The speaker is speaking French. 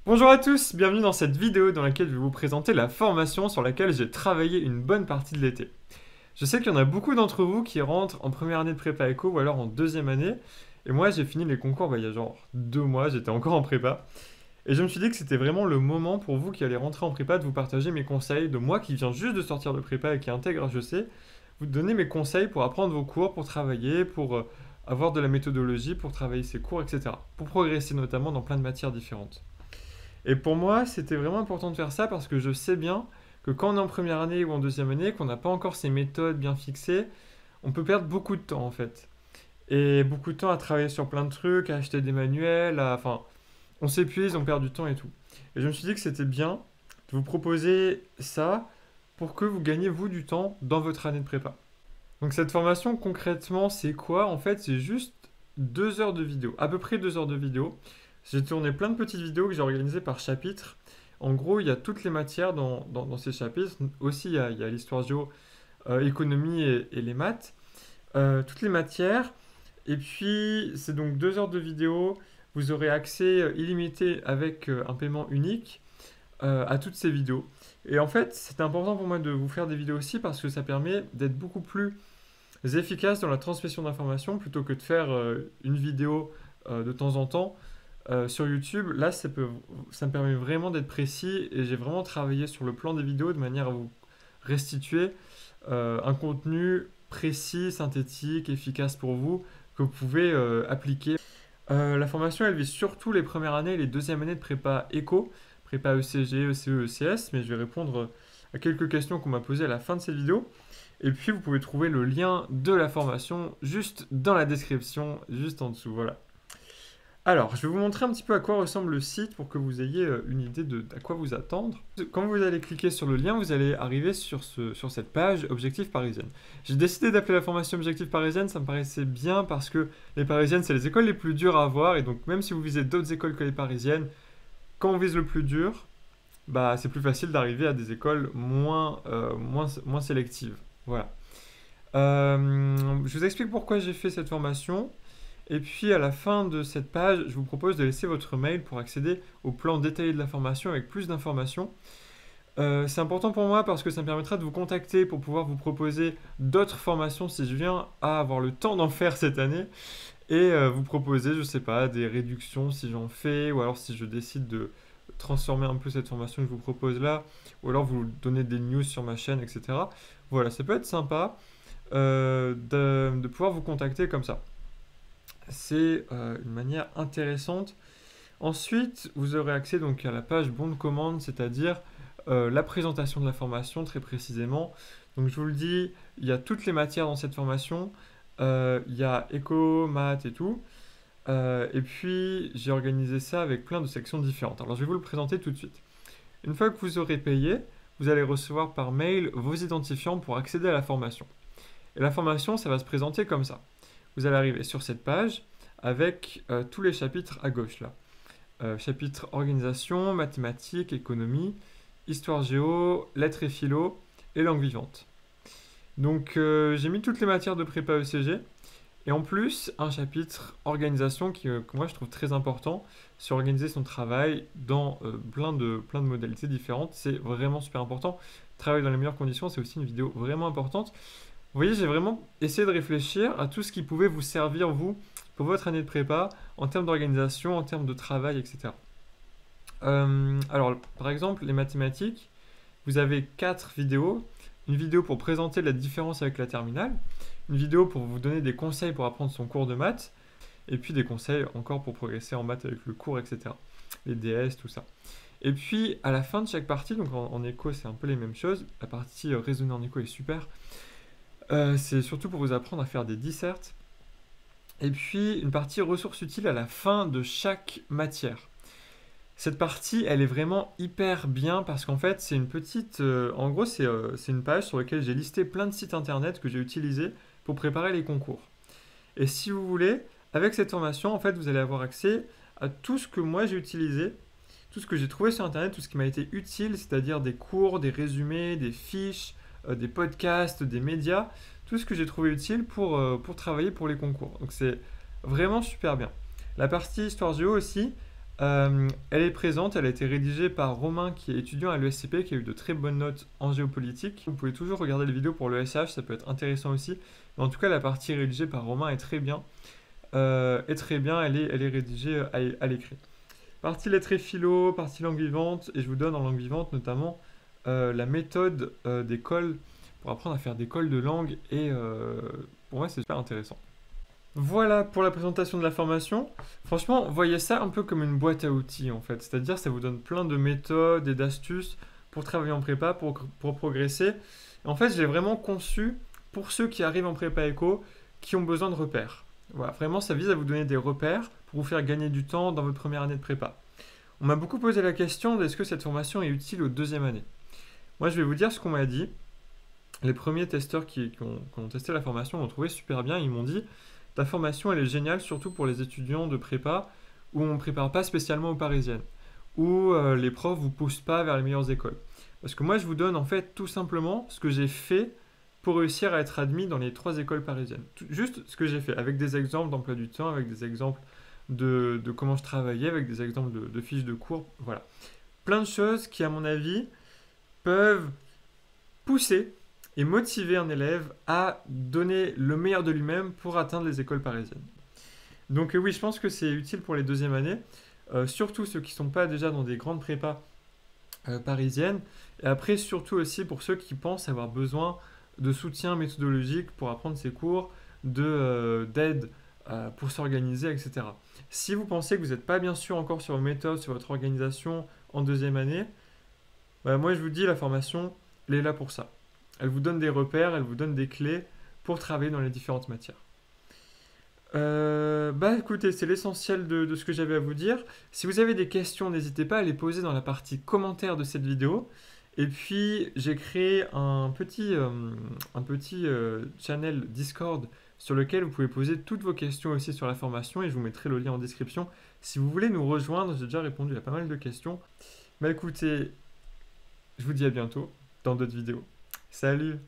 Bonjour à tous, bienvenue dans cette vidéo dans laquelle je vais vous présenter la formation sur laquelle j'ai travaillé une bonne partie de l'été. Je sais qu'il y en a beaucoup d'entre vous qui rentrent en première année de prépa éco ou alors en deuxième année, et moi j'ai fini les concours il y a genre 2 mois, j'étais encore en prépa, et je me suis dit que c'était vraiment le moment pour vous qui allez rentrer en prépa de vous partager mes conseils, de moi qui viens juste de sortir de prépa et qui intègre HEC, vous donner mes conseils pour apprendre vos cours, pour travailler, pour avoir de la méthodologie, pour travailler ses cours, etc. Pour progresser notamment dans plein de matières différentes. Et pour moi, c'était vraiment important de faire ça parce que je sais bien que quand on est en première année ou en deuxième année, qu'on n'a pas encore ces méthodes bien fixées, on peut perdre beaucoup de temps en fait. Et beaucoup de temps à travailler sur plein de trucs, à acheter des manuels, enfin, on s'épuise, on perd du temps et tout. Et je me suis dit que c'était bien de vous proposer ça pour que vous gagnez vous du temps dans votre année de prépa. Donc cette formation concrètement, c'est quoi? En fait, c'est juste 2 heures de vidéo, à peu près 2 heures de vidéo. J'ai tourné plein de petites vidéos que j'ai organisées par chapitre. En gros, il y a toutes les matières dans ces chapitres. Aussi, il y a l'histoire géo, économie et les maths. Toutes les matières. Et puis, c'est donc 2 heures de vidéo. Vous aurez accès illimité avec un paiement unique à toutes ces vidéos. Et en fait, c'est important pour moi de vous faire des vidéos aussi parce que ça permet d'être beaucoup plus efficace dans la transmission d'informations plutôt que de faire une vidéo de temps en temps sur YouTube. Là, ça me permet vraiment d'être précis et j'ai vraiment travaillé sur le plan des vidéos de manière à vous restituer un contenu précis, synthétique, efficace pour vous que vous pouvez appliquer. La formation, elle vise surtout les premières années et les deuxièmes années de prépa éco, prépa ECG, ECE, ECS, mais je vais répondre à quelques questions qu'on m'a posées à la fin de cette vidéo. Et puis, vous pouvez trouver le lien de la formation juste dans la description, juste en dessous. Voilà. Alors, je vais vous montrer un petit peu à quoi ressemble le site pour que vous ayez une idée à quoi vous attendre. Quand vous allez cliquer sur le lien, vous allez arriver sur cette page Objectif Parisienne. J'ai décidé d'appeler la formation Objectif Parisienne, ça me paraissait bien parce que les Parisiennes, c'est les écoles les plus dures à avoir, et donc même si vous visez d'autres écoles que les Parisiennes, quand on vise le plus dur, bah, c'est plus facile d'arriver à des écoles moins sélectives. Voilà. Je vous explique pourquoi j'ai fait cette formation. Et puis à la fin de cette page, je vous propose de laisser votre mail pour accéder au plan détaillé de la formation avec plus d'informations. C'est important pour moi parce que ça me permettra de vous contacter pour pouvoir vous proposer d'autres formations si je viens à avoir le temps d'en faire cette année et vous proposer, je sais pas, des réductions si j'en fais ou alors si je décide de transformer un peu cette formation que je vous propose là ou alors vous donner des news sur ma chaîne, etc. Voilà, ça peut être sympa de pouvoir vous contacter comme ça. C'est une manière intéressante. Ensuite, vous aurez accès donc à la page bon de commande, c'est-à-dire la présentation de la formation très précisément. Donc je vous le dis, il y a toutes les matières dans cette formation. Il y a éco, maths et tout. Et puis j'ai organisé ça avec plein de sections différentes. Alors je vais vous le présenter tout de suite. Une fois que vous aurez payé, vous allez recevoir par mail vos identifiants pour accéder à la formation. Et la formation, ça va se présenter comme ça. Vous allez arriver sur cette page avec tous les chapitres à gauche là. Chapitre organisation, mathématiques, économie, histoire géo, lettres et philo et langue vivante. Donc j'ai mis toutes les matières de prépa ECG et en plus un chapitre organisation que moi je trouve très important sur organiser son travail dans plein de modalités différentes. C'est vraiment super important. Travailler dans les meilleures conditions, c'est aussi une vidéo vraiment importante. Vous voyez, j'ai vraiment essayé de réfléchir à tout ce qui pouvait vous servir, vous, pour votre année de prépa, en termes d'organisation, en termes de travail, etc. Alors, par exemple, les mathématiques, vous avez 4 vidéos. Une vidéo pour présenter la différence avec la terminale, une vidéo pour vous donner des conseils pour apprendre son cours de maths, et puis des conseils encore pour progresser en maths avec le cours, etc. Les DS, tout ça. Et puis, à la fin de chaque partie, donc en éco, c'est un peu les mêmes choses. La partie raisonner en éco est super. C'est surtout pour vous apprendre à faire des dissertes. Et puis une partie ressources utiles à la fin de chaque matière. Cette partie, elle est vraiment hyper bien parce qu'en fait, c'est une petite... en gros, c'est une page sur laquelle j'ai listé plein de sites internet que j'ai utilisés pour préparer les concours. Et si vous voulez, avec cette formation, en fait, vous allez avoir accès à tout ce que moi j'ai utilisé, tout ce que j'ai trouvé sur internet, tout ce qui m'a été utile, c'est-à-dire des cours, des résumés, des fiches, des podcasts, des médias, tout ce que j'ai trouvé utile pour travailler pour les concours. Donc c'est vraiment super bien. La partie histoire géo aussi, Elle est présente, elle a été rédigée par Romain qui est étudiant à l'ESCP, qui a eu de très bonnes notes en géopolitique. Vous pouvez toujours regarder les vidéos pour le SH, ça peut être intéressant aussi. Mais en tout cas, la partie rédigée par Romain est très bien. Elle est rédigée à l'écrit. Partie lettres et philo, partie langue vivante, et je vous donne en langue vivante notamment la méthode des cols pour apprendre à faire des cols de langue, et pour moi c'est super intéressant. Voilà pour la présentation de la formation. Franchement, voyez ça un peu comme une boîte à outils en fait, c'est-à-dire ça vous donne plein de méthodes et d'astuces pour travailler en prépa, pour progresser. En fait, je l'ai vraiment conçu pour ceux qui arrivent en prépa éco, qui ont besoin de repères. Voilà, vraiment, ça vise à vous donner des repères pour vous faire gagner du temps dans votre première année de prépa. On m'a beaucoup posé la question de est-ce que cette formation est utile aux deuxième année. Moi, je vais vous dire ce qu'on m'a dit. Les premiers testeurs qui ont testé la formation l'ont trouvé super bien. Ils m'ont dit ta formation, elle est géniale, surtout pour les étudiants de prépa où on ne prépare pas spécialement aux parisiennes, où les profs ne vous poussent pas vers les meilleures écoles. Parce que moi, je vous donne en fait tout simplement ce que j'ai fait pour réussir à être admis dans les 3 écoles parisiennes. Juste ce que j'ai fait, avec des exemples d'emploi du temps, avec des exemples de comment je travaillais, avec des exemples de fiches de cours, voilà. Plein de choses qui, à mon avis, peuvent pousser et motiver un élève à donner le meilleur de lui-même pour atteindre les écoles parisiennes. Donc oui, je pense que c'est utile pour les deuxièmes années, surtout ceux qui ne sont pas déjà dans des grandes prépas parisiennes, et après surtout aussi pour ceux qui pensent avoir besoin de soutien méthodologique pour apprendre ces cours, d'aide pour s'organiser, etc. Si vous pensez que vous n'êtes pas bien sûr encore sur vos méthodes, sur votre organisation en deuxième année, bah, moi je vous dis la formation, elle est là pour ça. Elle vous donne des repères, elle vous donne des clés pour travailler dans les différentes matières. Bah écoutez, c'est l'essentiel de ce que j'avais à vous dire. Si vous avez des questions, n'hésitez pas à les poser dans la partie commentaires de cette vidéo. Et puis j'ai créé un petit channel Discord sur lequel vous pouvez poser toutes vos questions aussi sur la formation, et je vous mettrai le lien en description si vous voulez nous rejoindre. J'ai déjà répondu à pas mal de questions. Bah écoutez, je vous dis à bientôt dans d'autres vidéos. Salut!